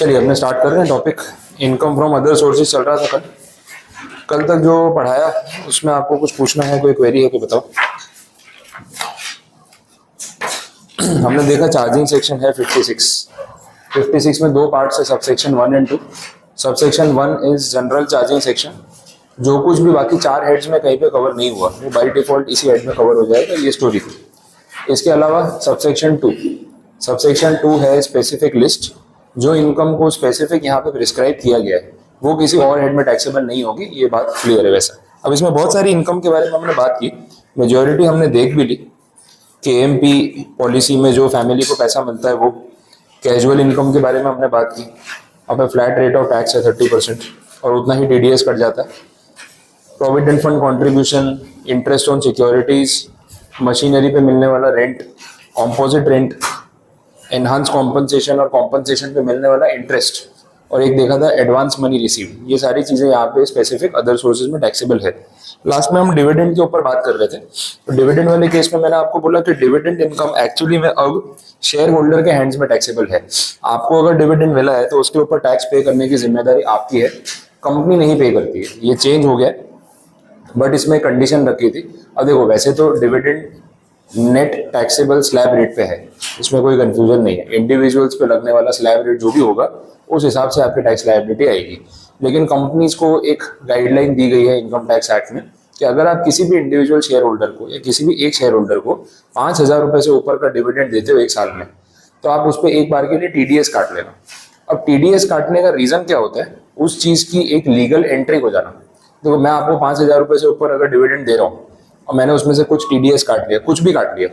चलिए अपने स्टार्ट कर रहे हैं topic. Income from other sources चल रहा था कल। कल तक जो पढ़ाया उसमें आपको कुछ पूछना है, कोई क्वेरी है तो बताओ। हमने देखा चार्जिंग सेक्शन है 56 में दो पार्ट्स है, subsection 1 and 2। Subsection 1 is general charging section. जो कुछ भी बाकी 4 हेड्स में कहीं पे कवर नहीं हुआ वो बाय डिफॉल्ट इसी हेड में कवर हो जाएगा, ये स्टोरी थी। इसके अलावा सबसेक्शन 2 है स्पेसिफिक लिस्ट। जो इनकम को स्पेसिफिक यहाँ पे प्रिस्क्राइब किया गया है वो किसी और हेड में टैक्सेबल नहीं होगी, ये बात क्लियर है। वैसा अब इसमें बहुत सारी इनकम के बारे में हमने बात की, मेजॉरिटी हमने देख भी ली। KMP पॉलिसी में जो फैमिली को पैसा मिलता है वो कैजुअल इनकम के बारे में हमने बात की। अब फ्लैट रेट ऑफ टैक्स है 30% और उतना ही TDS कट जाता है। Provident fund contribution, interest on securities, machinery पे मिलने वाला rent, composite rent, enhance compensation और कॉम्पनसेशन पे मिलने वाला इंटरेस्ट, और एक देखा था एडवांस मनी रिसीव। ये सारी चीजें यहाँ पे स्पेसिफिक अदर सोर्सेज में टैक्सेबल है। लास्ट में हम डिविडेंड के ऊपर बात कर रहे थे, तो डिविडेंड वाले केस में मैंने आपको बोला कि डिविडेंड इनकम एक्चुअली में अब शेयर होल्डर के हैंड्स में टैक्सेबल है। आपको अगर डिविडेंड मिला है तो उसके ऊपर टैक्स पे करने की जिम्मेदारी आपकी है, कंपनी नहीं पे करती है। ये चेंज हो गया, बट इसमें कंडीशन रखी थी। अब देखो वैसे तो dividend net taxable slab rate पे है, इसमें कोई कंफ्यूजन नहीं है। इंडिविजुअल्स पे लगने वाला स्लैब रेट जो भी होगा उस हिसाब से आपकी टैक्स लायबिलिटी आएगी। लेकिन कंपनीज को एक गाइडलाइन दी गई है इनकम टैक्स एक्ट में कि अगर आप किसी भी इंडिविजुअल शेयर होल्डर को या किसी भी एक शेयर होल्डर को 5,000 रुपए से ऊपर का डिविडेंड देते हो एक साल में, तो आप उस पर एक बार के लिए TDS काट लेना। अब TDS काटने का रीजन क्या होता है? उस चीज की एक लीगल एंट्री हो जाना। देखो मैं आपको 5,000 रुपए से ऊपर अगर डिविडेंड दे रहा हूँ और मैंने उसमें से कुछ TDS काट लिया, कुछ भी काट लिया,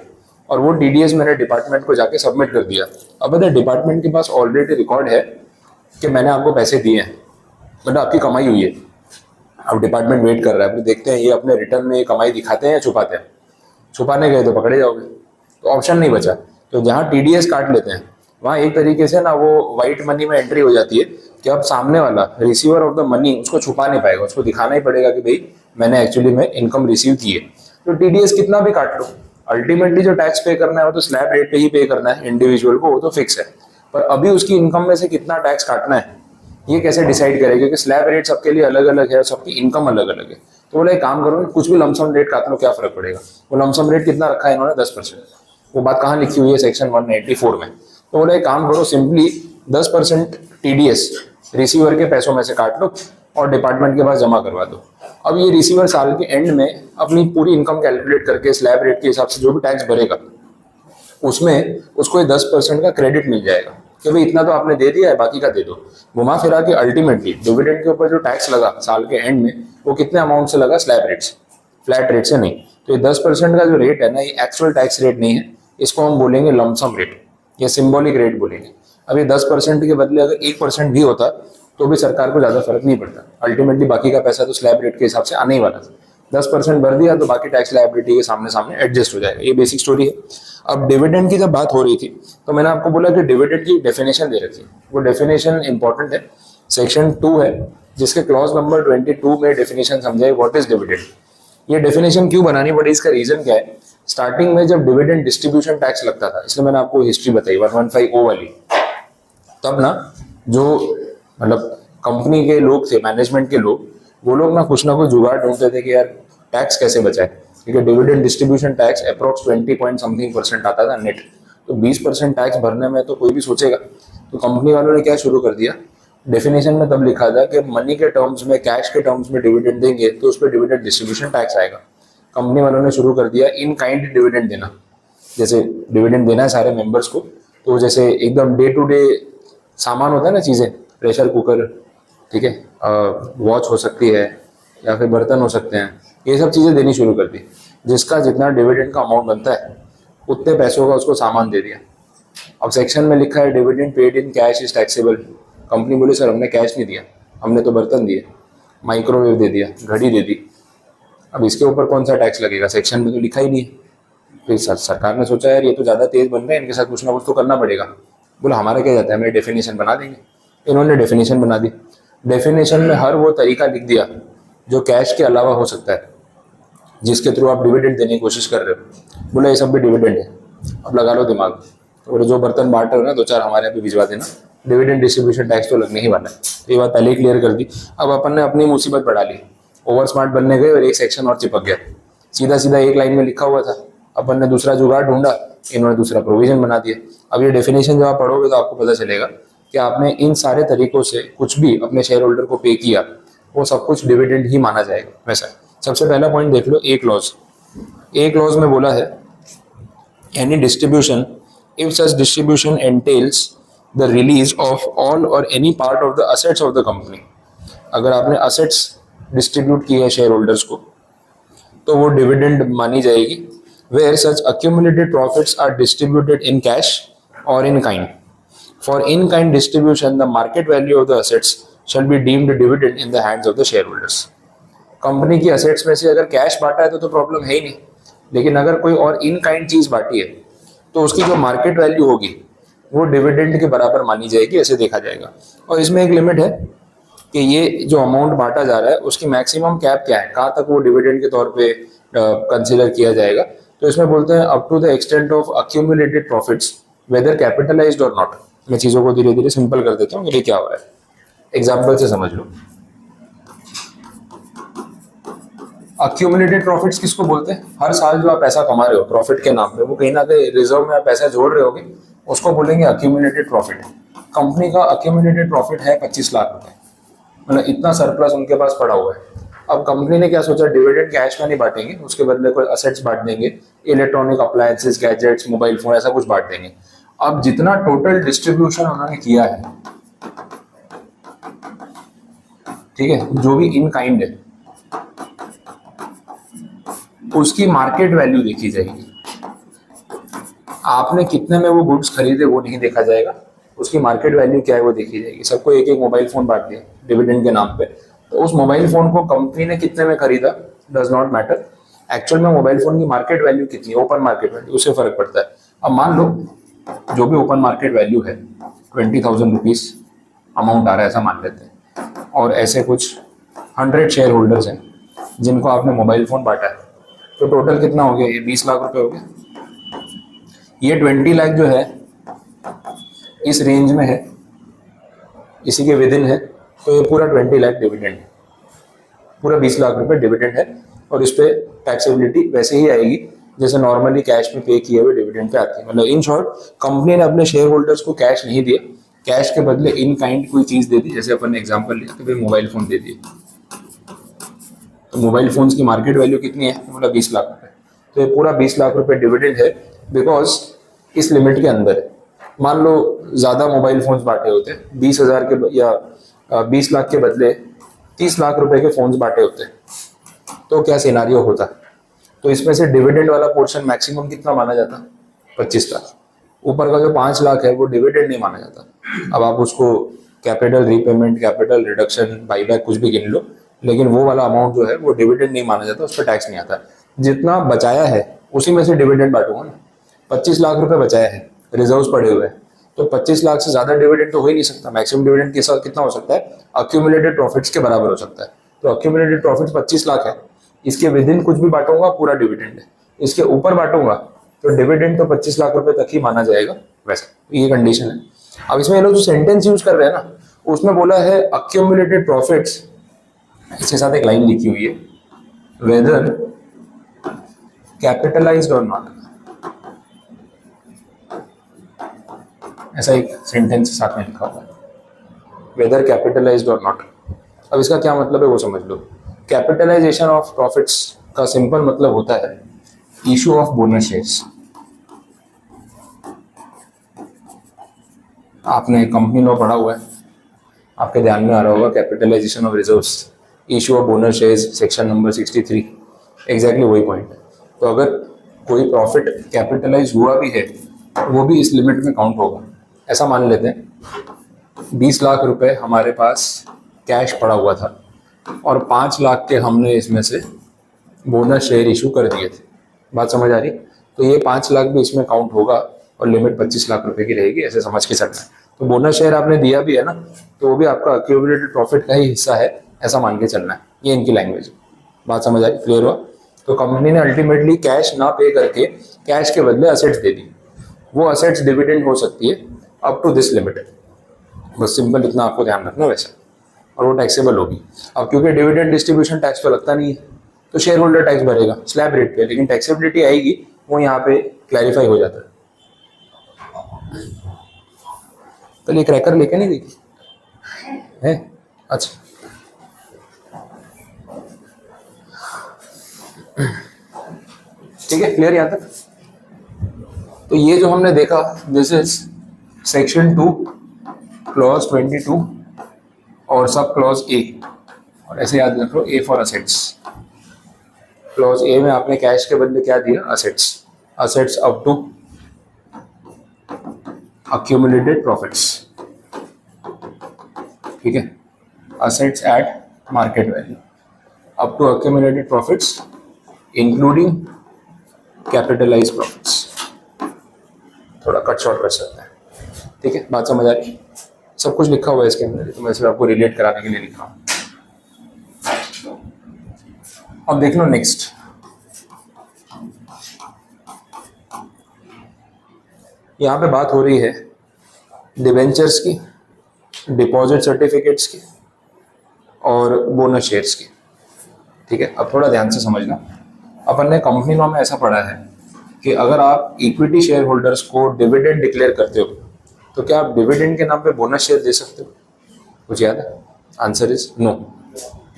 और वो TDS मैंने डिपार्टमेंट को जाके सबमिट कर दिया। अब अगर डिपार्टमेंट के पास ऑलरेडी रिकॉर्ड है कि मैंने आपको पैसे दिए हैं, मतलब आपकी कमाई हुई है, अब डिपार्टमेंट वेट कर रहा है, देखते हैं ये अपने रिटर्न में ये कमाई दिखाते हैं या छुपाते हैं। छुपाने गए तो पकड़े जाओगे, तो ऑप्शन नहीं बचा। तो जहाँ TDS काट लेते हैं वहाँ एक तरीके से ना वो वाइट मनी में एंट्री हो जाती है कि अब सामने वाला रिसीवर ऑफ द मनी उसको छुपा नहीं पाएगा, उसको दिखाना ही पड़ेगा कि भाई मैंने एक्चुअली में इनकम रिसीव की है। तो TDS कितना भी काट लो, अल्टीमेटली जो टैक्स पे करना है वो तो स्लैब रेट पे ही पे करना है इंडिविजुअल को, वो तो फिक्स है। पर अभी उसकी इनकम में से कितना टैक्स काटना है ये कैसे डिसाइड करें, क्योंकि स्लैब रेट सबके लिए अलग अलग है, सबकी इनकम अलग अलग है। तो बोला एक काम करो, कुछ भी लमसम रेट काट लो, क्या फर्क पड़ेगा। वो लमसम रेट कितना रखा है इन्होंने? 10%। वो बात कहाँ लिखी हुई है? सेक्शन 194 में। तो बोला एक काम करो, सिंपली 10% TDS रिसीवर के पैसों में से काट लो और डिपार्टमेंट के पास जमा करवा दो। अब ये रिसीवर साल के एंड में अपनी पूरी इनकम कैलकुलेट करके स्लैब रेट के हिसाब से जो भी टैक्स भरेगा उसमें उसको 10% का क्रेडिट मिल जाएगा कि भाई इतना तो आपने दे दिया है, बाकी का दे दो। घुमा फिरा के अल्टीमेटली डिविडेंड के ऊपर जो टैक्स लगा साल के एंड में वो कितने अमाउंट से लगा? स्लैब रेट से, फ्लैट रेट से नहीं। तो ये 10% का जो रेट है ना, ये एक्चुअल टैक्स रेट नहीं है, इसको हम बोलेंगे लमसम रेट या सिंबॉलिक रेट बोलेंगे। अब ये 10% के बदले अगर 1% भी होता तो भी सरकार को ज्यादा फर्क नहीं पड़ता। अल्टीमेटली बाकी का पैसा तो स्लैब रेट के हिसाब से आने ही वाला था। 10% भर दिया तो बाकी टैक्स लायबिलिटी के सामने सामने एडजस्ट हो जाएगा। ये बेसिक स्टोरी है। अब डिविडेंड की जब बात हो रही थी तो मैंने आपको बोला कि डिविडेंड की डेफिनेशन दे रखी है, वो डेफिनेशन इंपॉर्टेंट है। सेक्शन 2 है जिसके क्लॉज नंबर 22 में डेफिनेशन समझाई व्हाट इज डिविडेंड। ये डेफिनेशन क्यों बनानी पड़ी, इसका रीजन क्या है? स्टार्टिंग में जब डिविडेंड डिस्ट्रीब्यूशन टैक्स लगता था, इसलिए मैंने आपको हिस्ट्री बताई 115O वाली, तब ना जो मतलब कंपनी के लोग थे, मैनेजमेंट के लोग, वो लोग ना कुछ जुगाड़ ढूंढते थे कि यार टैक्स कैसे बचाए, क्योंकि डिविडेंड डिस्ट्रीब्यूशन टैक्स अप्रोक्स 20% आता था नेट। तो 20% टैक्स भरने में तो कोई भी सोचेगा। तो कंपनी वालों ने क्या शुरू कर दिया, डेफिनेशन में तब लिखा था कि मनी के टर्म्स में, कैश के टर्म्स में डिविडेंड देंगे तो उस पर डिविडेंड डिस्ट्रीब्यूशन टैक्स आएगा। कंपनी वालों ने शुरू कर दिया इन काइंड डिविडेंड देना। जैसे डिविडेंड देना है सारे मेंबर्स को, तो जैसे एकदम डे टू डे सामान होता है ना, चीज़ें, प्रेशर कुकर, ठीक है, वॉच हो सकती है या फिर बर्तन हो सकते हैं, ये सब चीज़ें देनी शुरू कर दी। जिसका जितना डिविडेंड का अमाउंट बनता है उतने पैसों का उसको सामान दे दिया। अब सेक्शन में लिखा है dividend paid in cash is taxable. Company बोली सर हमने कैश नहीं दिया, हमने तो बर्तन दिए, माइक्रोवेव दे दिया, घड़ी दे दी, अब इसके ऊपर कौन सा टैक्स लगेगा? सेक्शन में तो लिखा ही नहीं है। फिर सरकार ने सोचा यार ये तो ज़्यादा तेज बन रहे हैं, इनके साथ कुछ ना कुछ तो करना पड़ेगा। बोला हमारा क्या जाता है, हमें डेफिनेशन बना देंगे। इन्होंने डेफिनेशन बना दी। डेफिनेशन में हर वो तरीका लिख दिया जो कैश के अलावा हो सकता है, जिसके थ्रू आप डिविडेंड देने की कोशिश कर रहे हो। बोला ये सब भी डिविडेंड है, अब लगा लो दिमाग। तो बोले जो बर्तन बांट रहे हो ना, 2-4 हमारे यहाँ पे भिजवा देना, डिविडेंड डिस्ट्रीब्यूशन टैक्स तो लगने ही वाला है। तो ये बात पहले ही क्लियर कर दी। अब अपन ने अपनी मुसीबत बढ़ा ली, ओवर स्मार्ट बनने गए और एक सेक्शन और चिपक गया। सीधा सीधा एक लाइन में लिखा हुआ था, अपन ने दूसरा जुगाड़ ढूंढा, इन्होंने दूसरा प्रोविजन बना दिया। अब ये डेफिनेशन जब आप पढ़ोगे तो आपको पता चलेगा कि आपने इन सारे तरीकों से कुछ भी अपने शेयर होल्डर को पे किया वो सब कुछ डिविडेंड ही माना जाएगा। वैसा सबसे पहला पॉइंट देख लो, एक क्लॉज में बोला है any distribution if such distribution entails the release of all और any part of the assets of the company. अगर आपने असेट्स डिस्ट्रीब्यूट किए हैं शेयर होल्डर्स को तो वो डिविडेंड मानी जाएगी। Where such accumulated profits are distributed in cash or in kind. For in kind distribution, the market value of the assets shall be deemed dividend in the hands of the shareholders. Company की assets में से अगर cash बांटा है तो problem है ही नहीं, लेकिन अगर कोई और इन काइंड चीज बांटी है तो उसकी जो मार्केट वैल्यू होगी वो डिविडेंड के बराबर मानी जाएगी, ऐसे देखा जाएगा। और इसमें एक लिमिट है कि ये जो अमाउंट बांटा जा रहा है उसकी मैक्सिमम कैप क्या है, कहाँ तक वो डिविडेंड के तौर पे कंसिडर किया जाएगा। तो इसमें बोलते हैं up to the extent of accumulated profits whether capitalized or not. मैं चीजों को धीरे धीरे सिंपल कर देता हूँ, ये क्या हो रहा है एग्जाम्पल से समझ लो। अक्यूमुलेटेड प्रॉफिट्स किसको बोलते हैं? हर साल जो आप पैसा कमा रहे हो प्रॉफिट के नाम पे, वो कहीं ना कहीं रिजर्व में आप पैसा जोड़ रहे होगे, उसको बोलेंगे अक्यूमुलेटेड प्रॉफिट। कंपनी का अक्यूमुलेटेड प्रॉफिट है 25 लाख रुपए, मतलब इतना सरप्लस उनके पास पड़ा हुआ है। अब कंपनी ने क्या सोचा, डिविडेंड कैश में नहीं बांटेंगे, उसके बदले कोई असेट्स बांट देंगे, electronic appliances, gadgets, mobile phone, ऐसा कुछ बांट देंगे। अब जितना टोटल डिस्ट्रीब्यूशन उन्होंने किया है, ठीक है, जो भी इन काइंड है उसकी मार्केट वैल्यू देखी जाएगी। आपने कितने में वो गुड्स खरीदे वो नहीं देखा जाएगा, उसकी मार्केट वैल्यू क्या है वो देखी जाएगी। सबको एक एक मोबाइल फोन बांट दिया डिविडेंड के नाम पे, तो उस मोबाइल फोन को कंपनी ने कितने में खरीदा डज नॉट मैटर, एक्चुअल में मोबाइल फोन की मार्केट वैल्यू कितनी है, ओपन मार्केट वैल्यू, उससे फर्क पड़ता है। अब मान लो जो भी ओपन मार्केट वैल्यू है 20,000 रुपीज अमाउंट आ रहा है, ऐसा मान लेते हैं, और ऐसे कुछ 100 शेयर होल्डर्स हैं जिनको आपने मोबाइल फोन बांटा है, तो टोटल कितना हो गया, ये 20 लाख रुपए हो गया। ये 20 लाख जो है इस रेंज में है, इसी के विद इन है, तो ये पूरा 20 लाख डिविडेंड है, पूरा 20 लाख रुपए डिविडेंड है। और इस पे टैक्सेबिलिटी वैसे ही आएगी जैसे नॉर्मली कैश में पे किए हुए डिविडेंड पे आती है। मतलब इन शॉर्ट कंपनी ने अपने शेयर होल्डर्स को कैश नहीं दिया, कैश के बदले इन काइंड कोई चीज दे दी। जैसे अपन ने एग्जांपल लिया कि मोबाइल फोन दे दिए, तो मोबाइल फोन्स की मार्केट वैल्यू कितनी है, मतलब 20 लाख रुपए, तो ये पूरा 20 लाख रुपए डिविडेंड है, बिकॉज इस लिमिट के अंदर है। मान लो ज्यादा मोबाइल फोन्स बांटे होते, 20,000 के या 20 लाख के बदले 30 लाख रुपए के फोन्स बांटे होते, तो क्या सिनारियो होता। तो इसमें से डिविडेंड वाला पोर्शन मैक्सिमम कितना माना जाता, 25 लाख। ऊपर का जो 5 लाख है वो डिविडेंड नहीं माना जाता। अब आप उसको capital repayment, capital reduction, buyback कुछ भी गिन लो, लेकिन वो वाला अमाउंट जो है वो डिविडेंड नहीं माना जाता, उस पर टैक्स नहीं आता। जितना बचाया है उसी में से डिविडेंड बांटूंगा ना। 25 लाख रुपए बचाया है, रिजर्व्स पड़े हुए हैं, तो 25 लाख से ज्यादा डिविडेंड तो हो ही नहीं सकता। मैक्सिमम डिविडेंड के साथ कितना हो सकता है, अक्यूमुलेटेड प्रॉफिट्स के बराबर हो सकता है। तो अक्यूमुलेटेड प्रॉफिट्स 25 लाख है, इसके विद इन कुछ भी बांटूंगा पूरा डिविडेंड है, इसके ऊपर बांटूंगा तो डिविडेंड तो 25 लाख रुपए तक ही माना जाएगा। वैसे ये कंडीशन है। अब इसमें ये लोग जो सेंटेंस यूज कर रहे हैं ना, उसमें बोला है अक्यूमुलेटेड प्रॉफिट्स, इसके साथ एक लाइन लिखी हुई है, वेदर कैपिटलाइज्ड और नॉट, ऐसा एक सेंटेंस साथ में लिखा हुआ है, वेदर कैपिटलाइज्ड और नॉट। अब इसका क्या मतलब है वो समझ लो। कैपिटलाइजेशन ऑफ प्रॉफिट्स का सिंपल मतलब होता है इशू ऑफ बोनस शेयर्स। आपने कंपनी लॉ पढ़ा हुआ है, आपके ध्यान में आ रहा होगा, capitalization of reserves, issue of bonus shares, section number 63, exactly वही पॉइंट है। तो अगर कोई प्रॉफिट कैपिटलाइज हुआ भी है वो भी इस लिमिट में काउंट होगा। ऐसा मान लेते हैं 20 लाख रुपए हमारे पास कैश पड़ा हुआ था और 5 लाख के हमने इसमें से बोनस शेयर इशू कर दिए थे। बात समझ आ रही? तो ये 5 लाख भी इसमें काउंट होगा और लिमिट 25 लाख रुपए की रहेगी, ऐसे समझ के चलना है। तो बोनस शेयर आपने दिया भी है ना, तो वो भी आपका अक्यूमुलेटेड प्रॉफिट का ही हिस्सा है, ऐसा मान के चलना है। ये इनकी लैंग्वेज। बात समझ आई? क्लियर हुआ? तो कंपनी ने अल्टीमेटली कैश ना पे करके कैश के बदले असेट्स दे दी। वो असेट्स डिविडेंड हो सकती है अप टू दिस लिमिट, बस सिंपल इतना आपको ध्यान रखना वैसे, और वो टैक्सेबल होगी। अब क्योंकि डिविडेंड डिस्ट्रीब्यूशन टैक्स तो लगता नहीं है, तो शेयर होल्डर टैक्स भरेगा स्लैब रेट पे, लेकिन टैक्सेबिलिटी आएगी वो यहाँ पे क्लैरिफाई हो जाता है। तो ये क्रैकर लेके नहीं देखी है? अच्छा, ठीक है, क्लियर यहाँ तक? तो ये जो हमने देखा, दिस इज सेक्शन 2 क्लॉज 22 और सब क्लॉज ए, और ऐसे याद रख लो A for assets. Clause A में आपने कैश के बदले क्या दिया? Assets. Assets up to accumulated profits, ठीक है, assets at market value up to accumulated profits including capitalized profits। थोड़ा कट शॉर्ट कर सकते हैं, ठीक है, बात समझ आ रही? सब कुछ लिखा हुआ है इसके अंदर, तो मैं सिर्फ आपको रिलेट कराने के लिए लिखा हूँ। अब देख लो नेक्स्ट, यहाँ पे बात हो रही है डिवेंचर्स की, डिपॉजिट सर्टिफिकेट्स की और बोनस शेयर्स की, ठीक है। अब थोड़ा ध्यान से समझना, अपन ने कंपनी लॉ में ऐसा पढ़ा है कि अगर आप इक्विटी शेयर होल्डर्स को डिविडेंड डिक्लेयर करते हो तो क्या आप डिविडेंड के नाम पे बोनस शेयर दे सकते हो? कुछ याद है? Answer is no.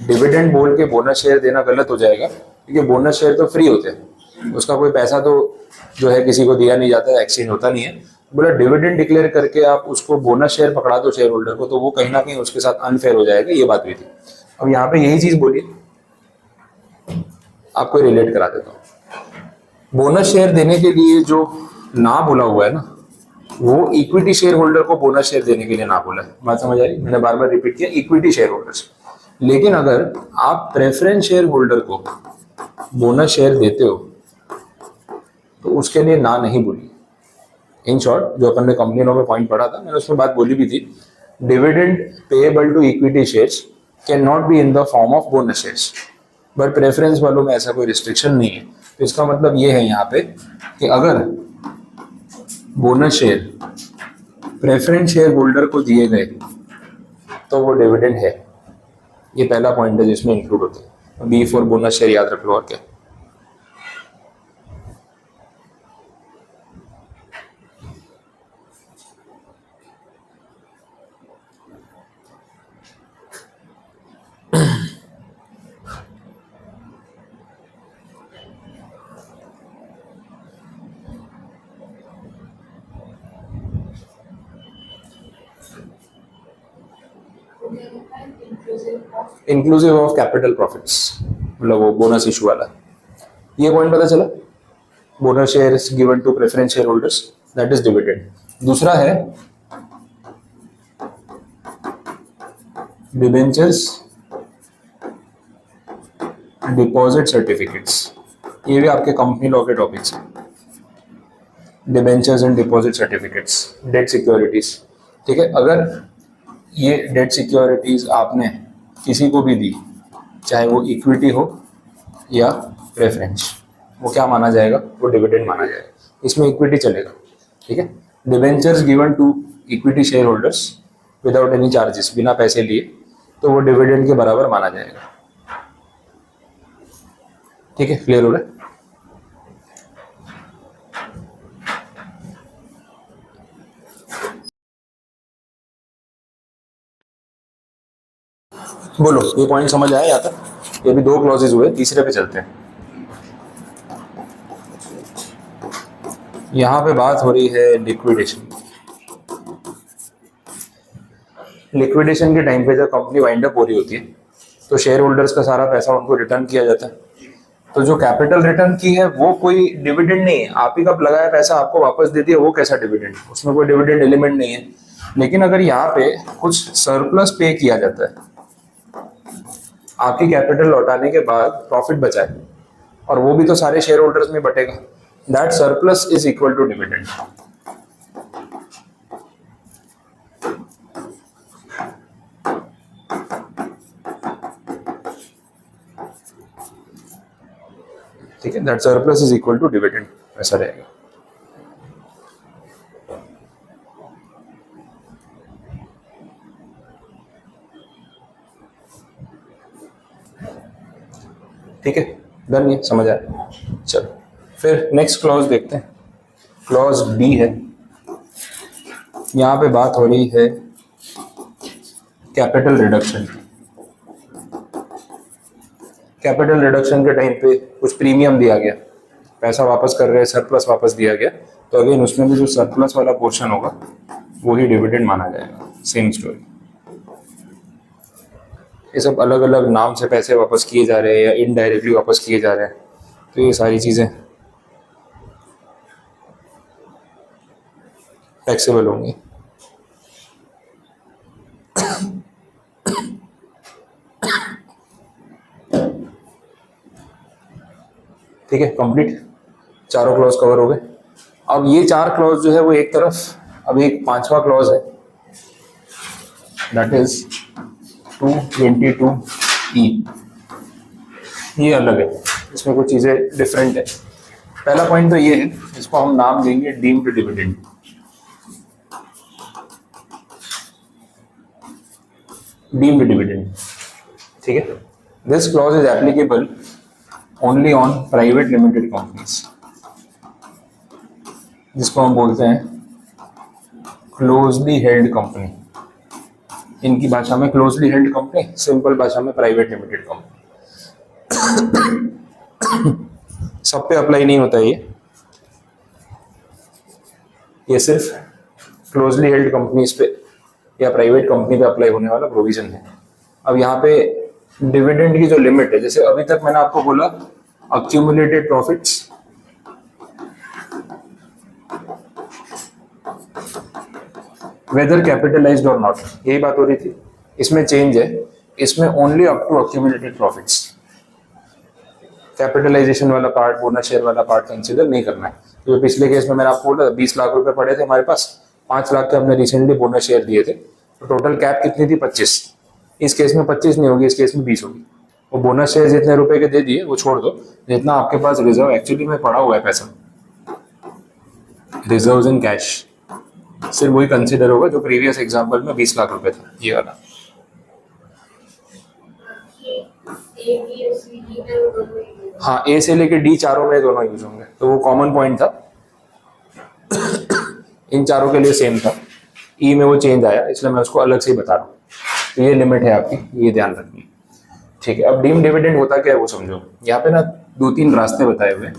डिविडेंड बोल के बोनस शेयर देना गलत हो जाएगा, क्योंकि बोनस शेयर तो फ्री होते हैं, उसका कोई पैसा तो जो है किसी को दिया नहीं जाता, एक्सचेंज होता नहीं है। बोला डिविडेंड डिक्लेयर करके आप उसको बोनस शेयर पकड़ा दो शेयर होल्डर को, तो वो कहीं ना कहीं उसके साथ अनफेयर हो जाएगा, ये बात हुई थी। अब यहाँ पे यही चीज बोलिए, आपको रिलेट करा देता हूँ। बोनस शेयर देने के लिए जो ना बोला हुआ है ना, वो इक्विटी शेयर होल्डर को बोनस शेयर देने के लिए ना बोला है। बात समझ आ रही? मैंने बार बार रिपीट किया, इक्विटी शेयर होल्डर्स। लेकिन अगर आप प्रेफरेंस शेयर होल्डर को बोनस शेयर देते हो तो उसके लिए ना नहीं बोली। इन शॉर्ट, जो अपन ने कंपनी लॉ में पॉइंट पढ़ा था, मैंने उसमें बात बोली भी थी, dividend payable to equity shares can not be in the form of bonus shares, but preference वालों में ऐसा कोई रिस्ट्रिक्शन नहीं है। तो इसका मतलब ये है यहाँ पे कि अगर bonus share preference share holder को दिए गए तो वो डिविडेंड है। ये पहला पॉइंट है जिसमें इंक्लूड होते हैं। बी फॉर बोनस शेयर याद रख लो, और क्या। इंक्लूसिव ऑफ कैपिटल प्रॉफिट्स, मतलब वो बोनस इशू वाला, ये पॉइंट पता चला। Bonus shares given to preference share holders, that is dividend. दूसरा है डिबेंचर्स डिपॉजिट सर्टिफिकेट्स, ये भी आपके कंपनी लॉ के टॉपिक्स हैं। Debentures and deposit certificates, debt securities, ठीक है। अगर ये डेट सिक्योरिटीज आपने किसी को भी दी, चाहे वो इक्विटी हो या प्रेफरेंस, वो क्या माना जाएगा? वो डिविडेंड माना जाएगा। इसमें इक्विटी चलेगा, ठीक है। Debentures given to equity share holders without any charges, बिना पैसे लिए, तो वो डिविडेंड के बराबर माना जाएगा, ठीक है। क्लियर हो रहा है? बोलो, ये पॉइंट समझ आया यहाँ तक? ये भी 2 क्लॉजेज हुए, तीसरे पे चलते हैं। यहाँ पे बात हो रही है लिक्विडेशन। लिक्विडेशन के टाइम पे जब कंपनी वाइंड अप हो रही होती है तो शेयर होल्डर्स का सारा पैसा उनको रिटर्न किया जाता है। तो जो कैपिटल रिटर्न की है वो कोई डिविडेंड नहीं है, आप ही का लगाया पैसा आपको वापस दे दिया, वो कैसा डिविडेंड? उसमें कोई डिविडेंड एलिमेंट नहीं है। लेकिन अगर यहाँ पे कुछ सरप्लस पे किया जाता है, आपकी कैपिटल लौटाने के बाद प्रॉफिट बचा है, और वो भी तो सारे शेयर होल्डर्स में बटेगा, that surplus is equal to dividend. ठीक है, that surplus is equal to dividend, ऐसा रहेगा। ठीक है, डन, ये समझ आया। चलो फिर नेक्स्ट क्लॉज देखते हैं, क्लॉज बी है। यहाँ पे बात हो रही है कैपिटल रिडक्शन की। कैपिटल रिडक्शन के टाइम पे कुछ प्रीमियम दिया गया, पैसा वापस कर रहे हैं, सरप्लस वापस दिया गया, तो अगेन उसमें भी जो सरप्लस वाला पोर्शन होगा वो ही डिविडेंड माना जाएगा। Same story. ये सब अलग अलग नाम से पैसे वापस किए जा रहे हैं या इनडायरेक्टली वापस किए जा रहे हैं, तो ये सारी चीजें टैक्सेबल होंगी। ठीक है, कंप्लीट, चारों क्लॉज कवर हो गए। अब ये 4 क्लॉज जो है वो एक तरफ, अब एक 5वां क्लॉज है, दैट इज 222E। ये अलग है, इसमें कुछ चीजें डिफरेंट है। पहला पॉइंट तो ये है, इसको हम नाम देंगे डीम्ड डिविडेंड। डीम्ड डिविडेंड, ठीक है। This clause is applicable only on private limited companies, जिसको हम बोलते हैं क्लोजली हेल्ड कंपनी। इनकी भाषा में क्लोजली हेल्ड कंपनी, सिंपल भाषा में प्राइवेट लिमिटेड कंपनी। सब पे अप्लाई नहीं होता ये सिर्फ क्लोजली हेल्ड कंपनीज पे या प्राइवेट कंपनी पे अप्लाई होने वाला प्रोविजन है। अब यहाँ पे डिविडेंड की जो लिमिट है, जैसे अभी तक मैंने आपको बोला accumulated profits, whether capitalized or not, यही बात हो रही थी। इसमें चेंज है, इसमें only up to accumulated profits, capitalization वाला पार्ट, बोनस शेयर वाला पार्ट कंसीडर नहीं करना है। तो पिछले केस में मैंने आपको बोला 20 लाख रुपए पड़े थे हमारे पास, 5 लाख के हमने रिसेंटली बोनस शेयर दिए थे, तो टोटल कैप कितनी थी 25। इस केस में 25 नहीं होगी, इस केस में 20 होगी। वो बोनस शेयर जितने रुपए के दे दिए वो छोड़ दो, जितना आपके पास रिजर्व एक्चुअली में पड़ा हुआ है पैसा, रिजर्व्स इन कैश, सिर्फ वही कंसीडर होगा जो प्रीवियस एग्जांपल में 20 लाख रुपए था, ये वाला। हाँ, ए से लेके डी चारों में दोनों यूज होंगे, तो वो कॉमन पॉइंट था। इन चारों के लिए सेम था, ई में वो चेंज आया, इसलिए मैं उसको अलग से ही बता रहा हूँ। तो ये लिमिट है आपकी, ये ध्यान रखनी, ठीक है। अब डीम डिविडेंड होता क्या है वो समझो। यहाँ पे ना 2-3 रास्ते बताए हुए,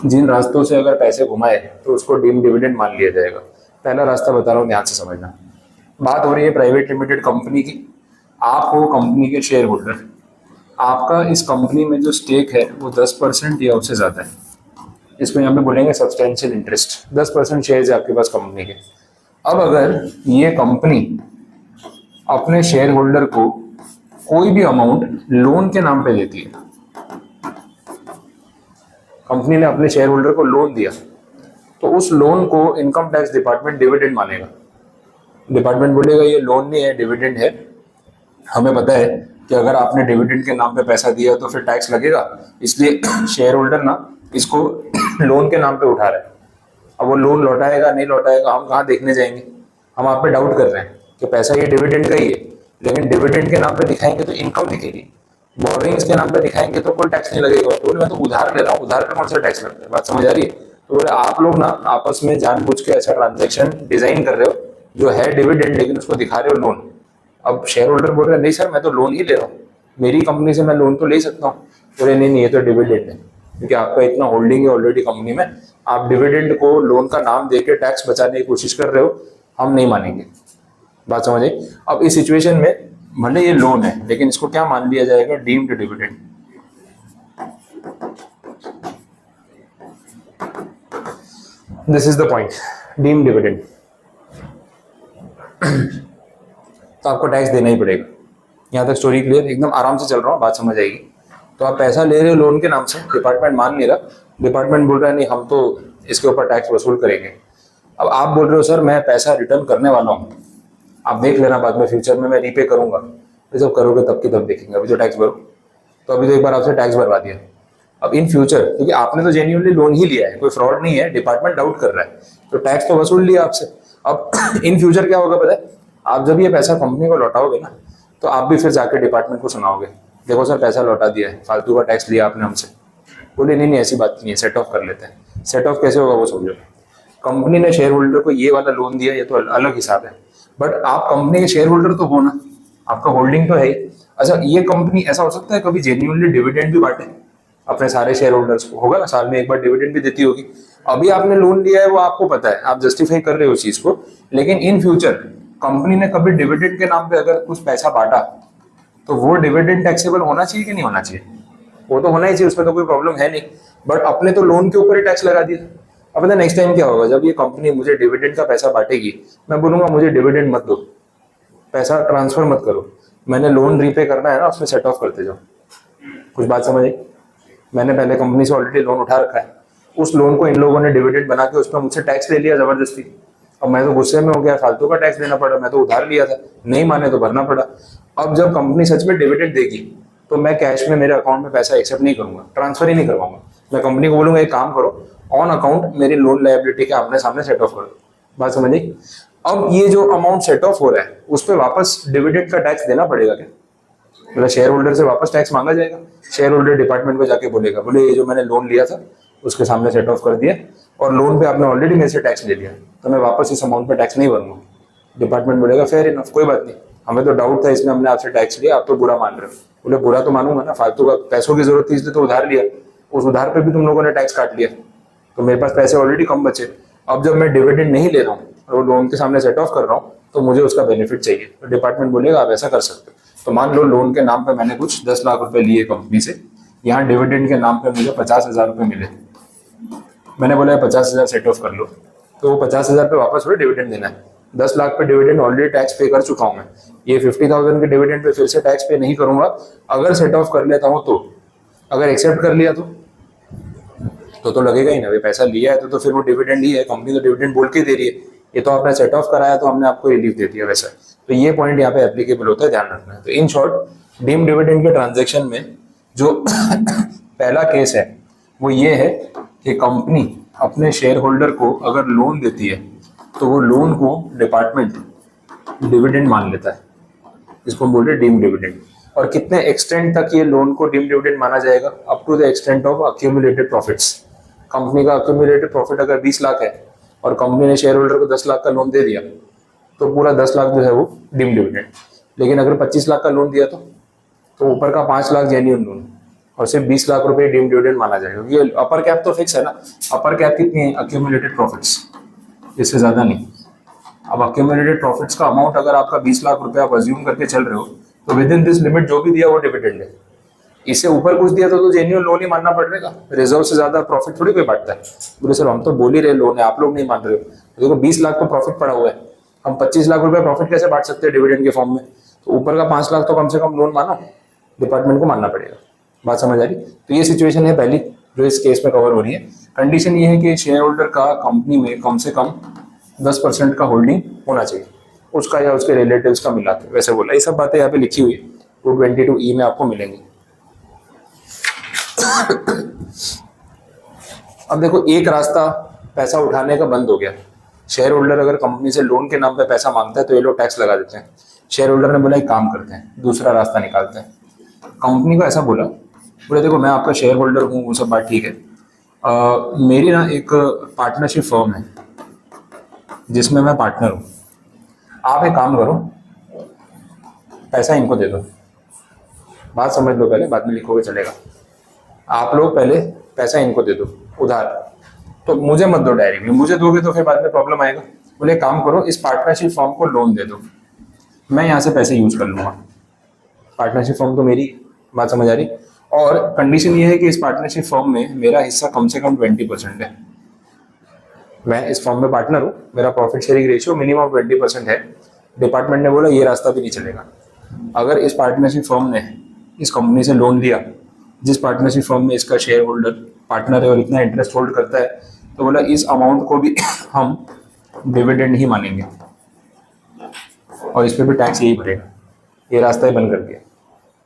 जिन रास्तों से अगर पैसे घुमाए तो उसको डीम डिविडेंड मान लिया जाएगा। पहला रास्ता बता रहा हूँ, ध्यान से समझना। बात हो रही है प्राइवेट लिमिटेड कंपनी की, आप हो कंपनी के शेयर होल्डर, आपका इस कंपनी में जो स्टेक है वो 10% या उससे ज्यादा है, इसको यहाँ पे बोलेंगे सब्सटेंशियल इंटरेस्ट। 10% शेयर है आपके पास कंपनी के। अब अगर ये कंपनी अपने शेयर होल्डर को कोई भी अमाउंट लोन के नाम पे देती है, कंपनी ने अपने शेयर होल्डर को लोन दिया, तो उस लोन को इनकम टैक्स डिपार्टमेंट डिविडेंड मानेगा। डिपार्टमेंट बोलेगा ये लोन नहीं है, डिविडेंड है। हमें पता है कि अगर आपने डिविडेंड के नाम पे पैसा दिया तो फिर टैक्स लगेगा, इसलिए शेयर होल्डर ना इसको लोन के नाम पे उठा रहा है। अब वो लोन लौटाएगा नहीं लौटाएगा हम कहाँ देखने जाएंगे, हम आप पे डाउट कर रहे हैं कि पैसा ये डिविडेंड का ही है, लेकिन डिविडेंड के नाम पे दिखाएंगे तो इनकम दिखेगी, बोरिंग्स के नाम पे दिखाएंगे तो कोई टैक्स नहीं लगेगा। तो मैं तो उधार ले रहा हूँ, उधार पे कौन सा टैक्स लगता है, बात समझ आ रही है। तो बोले आप लोग ना आपस में जानबूझ के ऐसा ट्रांजेक्शन डिजाइन कर रहे हो जो है डिविडेंड लेकिन उसको दिखा रहे हो लोन। अब शेयर होल्डर बोल रहे हैं नहीं सर मैं तो लोन ही ले रहा हूँ, मेरी कंपनी से मैं लोन तो ले सकता हूँ। बोले नहीं ये तो डिविडेंड है, क्योंकि आपका इतना होल्डिंग है ऑलरेडी कंपनी में, आप डिविडेंड को लोन का नाम देके टैक्स बचाने की कोशिश कर रहे हो, हम नहीं मानेंगे। बात समझ आई। अब इस सिचुएशन में भले ये लोन है लेकिन इसको क्या मान लिया जाएगा, deemed dividend. This is the point, deemed dividend. तो आपको टैक्स देना ही पड़ेगा। यहाँ तक स्टोरी क्लियर, एकदम आराम से चल रहा हूँ, बात समझ आएगी। तो आप पैसा ले रहे हो लोन के नाम से, डिपार्टमेंट मान नहीं रहा, डिपार्टमेंट बोल रहा है नहीं हम तो इसके ऊपर टैक्स वसूल करेंगे। अब आप बोल रहे हो सर मैं पैसा रिटर्न करने वाला हूँ, आप देख लेना बाद में फ्यूचर में मैं रीपे करूंगा। तो जब करोगे तब की तब देखेंगे, अभी तो टैक्स भरो। तो अभी तो एक बार आपसे टैक्स भरवा दिया, अब इन फ्यूचर क्योंकि आपने तो जेन्युइनली लोन ही लिया है, कोई फ्रॉड नहीं है, डिपार्टमेंट डाउट कर रहा है, तो टैक्स तो वसूल लिया आपसे। अब इन फ्यूचर क्या होगा पता है, आप जब ये पैसा कंपनी को लौटाओगे ना तो आप भी फिर जाके डिपार्टमेंट को सुनाओगे देखो सर पैसा लौटा दिया है, फालतू का टैक्स लिया आपने हमसे। बोले नहीं नहीं ऐसी बात नहीं है, सेट ऑफ कर लेते हैं। सेट ऑफ कैसे होगा वो समझो। कंपनी ने शेयर होल्डर को ये वाला लोन दिया, ये तो अलग हिसाब है, बट आप कंपनी के शेयर होल्डर तो हो ना, आपका होल्डिंग तो है ही। अच्छा ये कंपनी ऐसा हो सकता है कभी जेन्युइनली डिविडेंड भी बांटे अपने सारे शेयर होल्डर्स को, होगा ना, साल में एक बार डिविडेंड भी देती होगी। अभी आपने लोन लिया है वो आपको पता है, आप जस्टिफाई कर रहे हो उस चीज को, लेकिन इन फ्यूचर कंपनी ने कभी डिविडेंड के नाम पे अगर कुछ पैसा बांटा तो वो डिविडेंड टैक्सेबल होना चाहिए कि नहीं होना चाहिए? वो तो होना ही चाहिए, उसमें तो कोई प्रॉब्लम है नहीं। बट अपने तो लोन के ऊपर ही टैक्स लगा दिया। अब पता नेक्स्ट टाइम क्या होगा, जब ये कंपनी मुझे डिविडेंड का पैसा बांटेगी, मैं बोलूंगा मुझे डिविडेंड मत दो, पैसा ट्रांसफर मत करो, मैंने लोन रीपे करना है ना, उसमें सेट ऑफ करते जाओ। कुछ बात समझ आई? मैंने पहले कंपनी से ऑलरेडी लोन उठा रखा है, उस लोन को इन लोगों ने डिविडेंड बना के उसमें मुझसे टैक्स ले लिया जबरदस्ती। अब मैं तो गुस्से में हो गया, फालतू का टैक्स देना पड़ा, मैं तो उधार लिया था, नहीं माने तो भरना पड़ा। अब जब कंपनी सच में डिविडेंड देगी तो मैं कैश में मेरे अकाउंट में पैसा एक्सेप्ट नहीं करूंगा, ट्रांसफर ही नहीं करवाऊंगा। मैं कंपनी को बोलूंगा एक काम करो, ऑन अकाउंट मेरी लोन लायबिलिटी के आमने सामने सेट ऑफ कर दो। बात समझ आई? अब ये जो अमाउंट सेट ऑफ हो रहा है उस पर वापस डिविडेंड का टैक्स देना पड़ेगा क्या? मतलब शेयर होल्डर से वापस टैक्स मांगा जाएगा? शेयर होल्डर डिपार्टमेंट को जाके बोलेगा, बोले ये जो मैंने लोन लिया था उसके सामने सेट ऑफ कर दिया और लोन पे आपने ऑलरेडी मेरे से टैक्स ले लिया, तो मैं वापस इस अमाउंट पे टैक्स नहीं भरूंगा। डिपार्टमेंट बोलेगा फेयर इनफ, कोई बात नहीं, हमें तो डाउट था इसलिए हमने आपसे टैक्स लिया, आप तो बुरा मान रहे हो। बोले बुरा तो मानूंगा ना, फालतू का पैसों की जरूरत थी इसलिए तो उधार लिया, उस उधार पे भी तुम लोगों ने टैक्स काट लिया, तो मेरे पास पैसे ऑलरेडी कम बचे। अब जब मैं डिविडेंड नहीं ले रहा हूँ और वो लोन के सामने सेट ऑफ कर रहा हूँ तो मुझे उसका बेनिफिट चाहिए। तो डिपार्टमेंट बोलेगा आप ऐसा कर सकते हो। तो मान लो लोन के नाम पे मैंने कुछ 10 लाख रुपए लिए कंपनी से, यहाँ डिविडेंड के नाम पे मुझे 50,000 रुपए मिले, मैंने बोला 50,000 सेट ऑफ कर लो, तो वो 50,000 पे वापस थोड़ी डिविडेंड देना है। 10 लाख पे डिविडेंड ऑलरेडी टैक्स पे कर चुका हूँ मैं, ये 50,000 के डिविडेंड पे फिर से टैक्स पे नहीं करूंगा। अगर सेट ऑफ कर लेता हूँ तो, अगर एक्सेप्ट कर लिया तो लगेगा ही ना, भाई पैसा लिया है तो फिर वो डिविडेंड ही है, कंपनी तो डिविडेंड बोल के दे रही है, ये तो आपने सेट ऑफ कराया तो हमने आपको रिलीफ दे दिया वैसा। तो ये पॉइंट यहाँ पे एप्लीकेबल होता है, ध्यान रखना है। तो इन शॉर्ट डीम डिविडेंड के ट्रांजेक्शन में जो पहला केस है वो ये है कि कंपनी अपने शेयर होल्डर को अगर लोन देती है तो वो लोन को डिपार्टमेंट डिविडेंड मान लेता है, इसको हम बोल रहे हैं डीम डिविडेंड। और कितने एक्सटेंट तक ये लोन को डीम डिविडेंड माना जाएगा? Up to the extent of accumulated profits. Company का अक्यूमुलेटेड प्रॉफिट अगर 20 लाख है और कंपनी ने शेयर होल्डर को 10 लाख का लोन दे दिया तो पूरा 10 लाख जो है वो डीम डिविडेंड। लेकिन अगर 25 लाख का लोन दिया तो ऊपर का 5 लाख जेन्युइन लोन और सिर्फ 20 लाख रुपए डीम डिविडेंड माना जाएगा, क्योंकि अपर कैप तो फिक्स है ना। अपर कैप कितनी है? अक्यूमुलेटेड प्रॉफिट्स, इससे ज्यादा नहीं। अब अक्यूमुलेटेड प्रॉफिट्स का अमाउंट अगर आपका 20 लाख रुपए आप अज्यूम करके चल रहे हो तो विद इन दिस लिमिट जो भी दिया वो डिविडेंड है। इससे ऊपर कुछ दिया तो जेन्युइन लोन ही मानना पड़ेगा, रिजर्व से ज्यादा प्रॉफिट थोड़ी कोई बांटता है। बोले सर हम तो बोल ही रहे लोन है, आप लोग नहीं मान रहे हो। देखो 20 लाख तो प्रॉफिट पड़ा हुआ है, हम 25 लाख रुपए प्रॉफिट कैसे बांट सकते हैं डिविडेंड के फॉर्म में? तो ऊपर का 5 लाख तो कम से कम लोन मानो, डिपार्टमेंट को मानना पड़ेगा। बात समझ आ रही? तो ये सिचुएशन है पहली जो इस केस में कवर हो रही है। कंडीशन ये है कि शेयर होल्डर का कंपनी में कम से कम 10% का होल्डिंग होना चाहिए, उसका या उसके रिलेटिव्स का मिला के, वैसे बोला। ये सब बातें यहाँ पे लिखी हुई है 222E में आपको मिलेंगी। अब देखो एक रास्ता पैसा उठाने का बंद हो गया। शेयर होल्डर अगर कंपनी से लोन के नाम पे पैसा मांगता है तो ये लोग टैक्स लगा देते हैं। शेयर होल्डर ने बोला एक काम करते हैं, दूसरा रास्ता निकालते हैं। कंपनी को ऐसा बोला, बोले देखो मैं आपका शेयर होल्डर हूँ, वो सब बात ठीक है, मेरी ना एक पार्टनरशिप फर्म है जिसमें मैं पार्टनर हूँ, आप एक काम करो पैसा इनको दे दो। बात समझ लो पहले, बाद में लिखोगे चलेगा। आप लोग पहले पैसा इनको दे दो उधार, तो मुझे मत दो डायरेक्टली, मुझे दोगे तो फिर बाद में प्रॉब्लम आएगा। बोले काम करो इस पार्टनरशिप फर्म को लोन दे दो, मैं यहाँ से पैसे यूज कर लूंगा, पार्टनरशिप फर्म तो मेरी। बात समझ आ रही? और कंडीशन ये है कि इस पार्टनरशिप फर्म में मेरा हिस्सा कम से कम 20% है। मैं इस फर्म में पार्टनर हूँ, मेरा प्रॉफिट शेयरिंग रेशियो मिनिमम 20% है। डिपार्टमेंट ने बोला ये रास्ता भी नहीं चलेगा। अगर इस पार्टनरशिप फर्म ने इस कंपनी से लोन लिया, जिस पार्टनरशिप फर्म में इसका शेयर होल्डर पार्टनर है और इतना इंटरेस्ट होल्ड करता है, तो बोला इस अमाउंट को भी हम डिविडेंड ही मानेंगे और इस पर भी टैक्स यही भरेगा। ये रास्ता ही बंद कर दिया।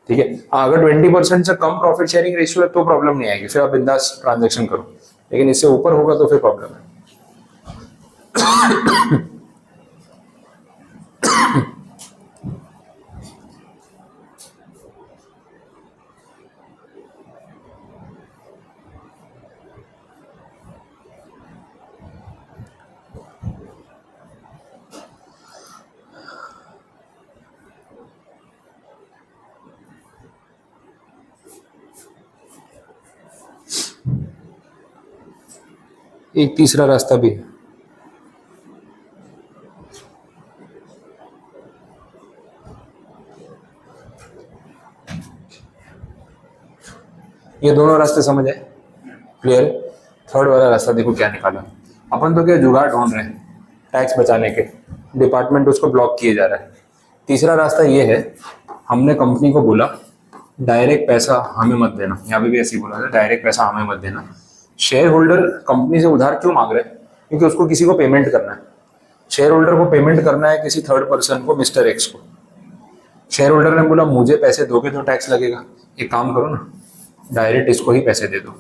ठीक है, अगर 20% से कम प्रॉफिट शेयरिंग रेशियो है तो प्रॉब्लम नहीं आएगी, फिर आप बिंदास ट्रांजेक्शन करो। लेकिन इससे ऊपर होगा तो फिर प्रॉब्लम है। एक तीसरा रास्ता भी है। ये दोनों रास्ते समझ आए, क्लियर है। थर्ड वाला रास्ता देखो क्या निकाला, अपन तो क्या जुगाड़ ढूंढ रहे हैं टैक्स बचाने के, डिपार्टमेंट उसको ब्लॉक किए जा रहा है। तीसरा रास्ता ये है, हमने कंपनी को बोला डायरेक्ट पैसा हमें मत देना, यहाँ पे भी ऐसे ही बोला था डायरेक्ट पैसा हमें मत देना। शेयर होल्डर कंपनी से उधार क्यों मांग रहे हैं? क्योंकि उसको किसी को पेमेंट करना है, शेयर होल्डर को पेमेंट करना है किसी थर्ड पर्सन को, मिस्टर एक्स को। शेयर होल्डर ने बोला मुझे पैसे दोगे तो टैक्स लगेगा, एक काम करो ना डायरेक्ट इसको ही पैसे दे दो,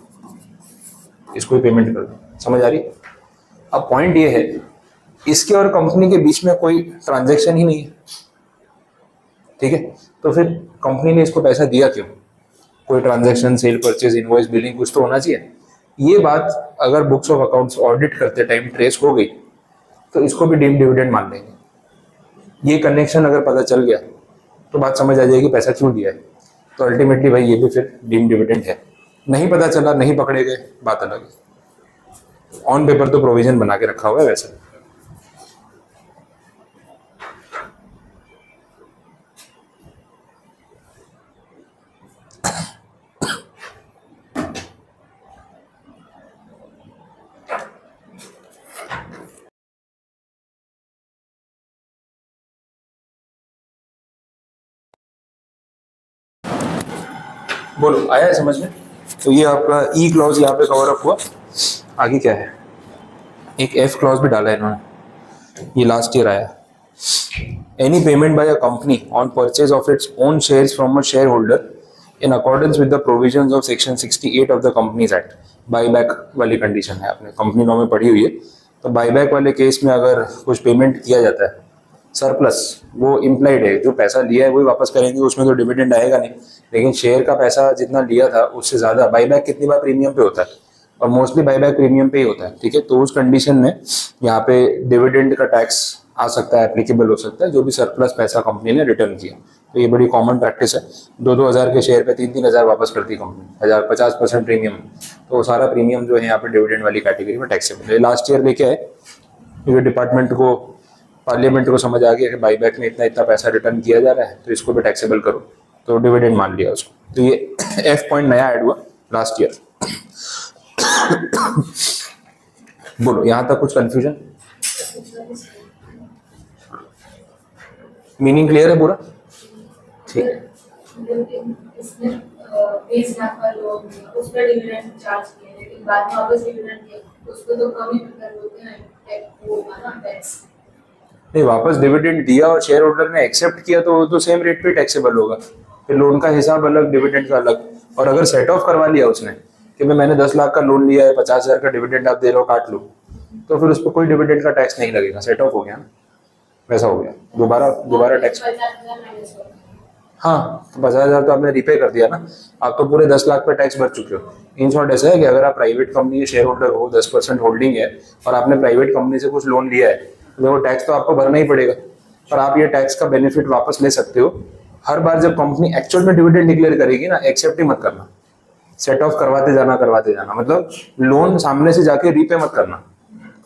इसको ही पेमेंट कर दो। समझ आ रही? अब पॉइंट ये है, इसके और कंपनी के बीच में कोई ट्रांजैक्शन ही नहीं है, ठीक है, तो फिर कंपनी ने इसको पैसा दिया क्यों? कोई transaction, cell purchase, invoice, billing कुछ तो होना चाहिए। ये बात अगर बुक्स ऑफ अकाउंट्स ऑडिट करते टाइम ट्रेस हो गई तो इसको भी डीम्ड डिविडेंड मान लेंगे। ये कनेक्शन अगर पता चल गया तो बात समझ आ जाएगी पैसा क्यों दिया है, तो अल्टीमेटली भाई ये भी फिर डीम्ड डिविडेंड है। नहीं पता चला, नहीं पकड़े गए, बात अलग है। ऑन पेपर तो प्रोविजन बना के रखा हुआ है वैसे। बोलो आया है समझ में? तो ये आपका ई क्लॉज यहाँ पे कवर अप हुआ। आगे क्या है, एक एफ क्लॉज भी डाला है इन्होंने, ये लास्ट ईयर आया। Any payment by a company on purchase of its own shares from a share holder in accordance with the provisions of section 68 of the companies act. Buyback वाली condition है, आपने company law में पढ़ी हुई है। तो buyback वाले case में अगर कुछ पेमेंट किया जाता है सरप्लस, वो इम्प्लाइड है, जो पैसा लिया है वही वापस करेंगे, उसमें तो डिविडेंड आएगा नहीं। लेकिन शेयर का पैसा जितना लिया था उससे ज्यादा, बाईबैक कितनी बार प्रीमियम पे होता है, और मोस्टली बाईबैक प्रीमियम पे ही होता है, ठीक है। तो उस कंडीशन में यहाँ पे डिविडेंड का टैक्स आ सकता है, एप्लीकेबल हो सकता है, जो भी सरप्लस पैसा कंपनी ने रिटर्न किया। तो ये बड़ी कॉमन प्रैक्टिस है। 2-2 हज़ार के शेयर पे 3-3 हज़ार वापस करती है कंपनी, 50% प्रीमियम। तो वो सारा प्रीमियम जो है यहाँ पे डिविडेंड वाली कैटेगरी में टैक्सेबल है। लास्ट ईयर लेके आए क्योंकि डिपार्टमेंट को, पार्लियामेंट को समझ आ गया कि बाईबैक में इतना इतना पैसा रिटर्न किया जा रहा है तो इसको भी टैक्सेबल करो, तो डिविडेंड मान लिया उसको। तो ये एफ पॉइंट नया ऐड हुआ लास्ट ईयर। बोलो यहां तक कुछ कंफ्यूजन? मीनिंग क्लियर है पूरा? ठीक है। नहीं, वापस डिविडेंड दिया और शेयर होल्डर ने एक्सेप्ट किया तो सेम रेट पे टैक्सेबल होगा। फिर लोन का हिसाब अलग, डिविडेंड का अलग। और अगर सेट ऑफ करवा लिया उसने कि मैंने 10 लाख का लोन लिया है, 50,000 का डिविडेंड आप दे रहे हो, काट लो, तो फिर उस पर कोई डिविडेंड का टैक्स नहीं लगेगा, सेट ऑफ हो गया ना, वैसा हो गया। दोबारा टैक्स, हाँ, तो 50,000 तो आपने रिपे कर दिया ना, आप तो पूरे 10 लाख पे टैक्स भर चुके हो। इन शॉर्ट ऐसा है कि अगर आप प्राइवेट कंपनी के शेयर होल्डर हो, 10% होल्डिंग है, और आपने प्राइवेट कंपनी से कुछ लोन लिया है, तो वो टैक्स तो आपको भरना ही पड़ेगा। पर आप ये टैक्स का बेनिफिट वापस ले सकते हो हर बार जब कंपनी एक्चुअल में डिविडेंड डिक्लेयर करेगी ना। एक्सेप्ट ही मत करना, सेट ऑफ करवाते जाना, मतलब लोन सामने से जाके रीपे मत करना,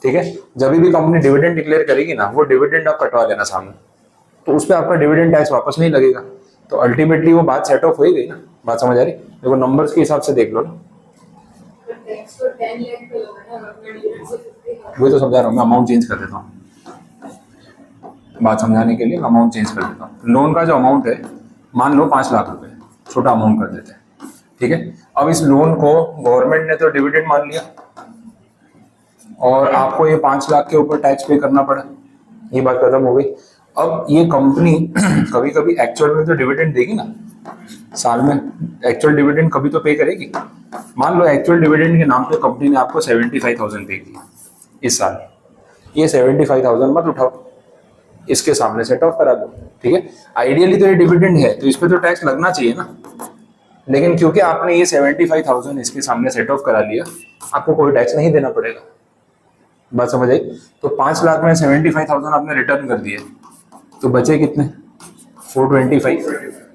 ठीक है। जब भी कंपनी डिविडेंड डिक्लेयर करेगी ना, वो डिविडेंड आप कटवा लेना सामने, तो उस पर आपका डिविडेंड टैक्स वापस नहीं लगेगा। तो अल्टीमेटली वो बात सेट ऑफ हो ही गई ना। बात समझ आ रही? देखो नंबर्स के हिसाब से देख लो ना, वही तो समझा रहा हूँ मैं। अमाउंट चेंज कर देता हूँ बात समझाने के लिए, अमाउंट चेंज कर देता हूँ। लोन का जो अमाउंट है, मान लो 5 लाख रुपए, छोटा अमाउंट कर देते हैं, ठीक है। अब इस लोन को गवर्नमेंट ने तो डिविडेंड मान लिया और आपको ये 5 लाख के ऊपर टैक्स पे करना पड़ा, ये बात खत्म हो गई। अब ये कंपनी कभी कभी एक्चुअल में तो डिविडेंड देगी ना, साल में एक्चुअल डिविडेंड कभी तो पे करेगी। मान लो एक्चुअल डिविडेंड के नाम पे कंपनी ने आपको 75,000 पे किया इस साल, ये 75,000 मत उठाओ, इसके सामने सेट ऑफ करा दो, ठीक है। आइडियली तो ये डिविडेंड है तो इस पे तो टैक्स लगना चाहिए ना, लेकिन क्योंकि आपने ये 75,000 इसके सामने सेट ऑफ करा लिया, आपको कोई टैक्स नहीं देना पड़ेगा। बात समझ आई? तो 5 लाख में 75,000 आपने रिटर्न कर दिए, तो बचे कितने? 425।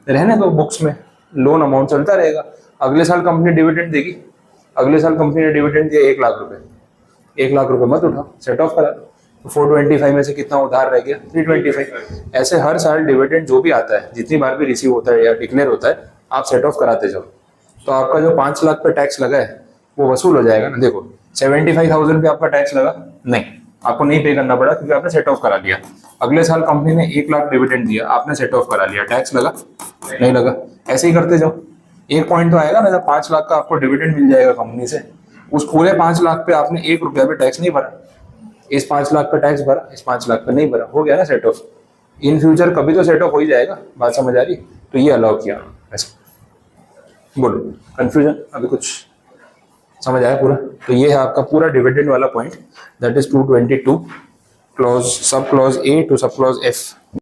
रहने दो बुक्स में, लोन अमाउंट चलता रहेगा। अगले साल कंपनी डिविडेंड देगी, अगले साल कंपनी ने डिविडेंड दिया 1 लाख रुपए, 1 लाख रुपए मत उठाओ, सेट ऑफ करा लो। तो 425 में से कितना उधार रह गया? 325। ऐसे हर साल डिविडेंड जो भी आता है, जितनी बार भी रिसीव होता है या डिक्लेयर होता है, आप सेट ऑफ कराते जाओ। तो आपका जो 5 लाख पे टैक्स लगा है वो वसूल हो जाएगा ना। देखो 75,000 पे आपका टैक्स लगा नहीं, आपको नहीं पे करना पड़ा क्योंकि आपने सेट ऑफ करा लिया। अगले साल कंपनी ने 1 लाख डिविडेंड दिया, आपने सेट ऑफ करा लिया, टैक्स लगा नहीं लगा। ऐसे ही करते जाओ। एक पॉइंट तो आएगा ना जब 5 लाख का आपको डिविडेंड मिल जाएगा कंपनी से, उस पूरे 5 लाख पे आपने 1 रुपया भी टैक्स नहीं भरा। इस 5 लाख पे टैक्स भरा, इस 5 लाख पे नहीं भरा, हो गया ना सेट ऑफ। इन फ्यूचर कभी तो सेट ऑफ हो ही जाएगा। बात समझ आ रही? तो ये अलाउ किया ऐसे। बोलो कंफ्यूजन अभी कुछ समझ आया पूरा? तो ये है आपका पूरा डिविडेंड वाला point, that is 222 clause sub clause A to sub clause F.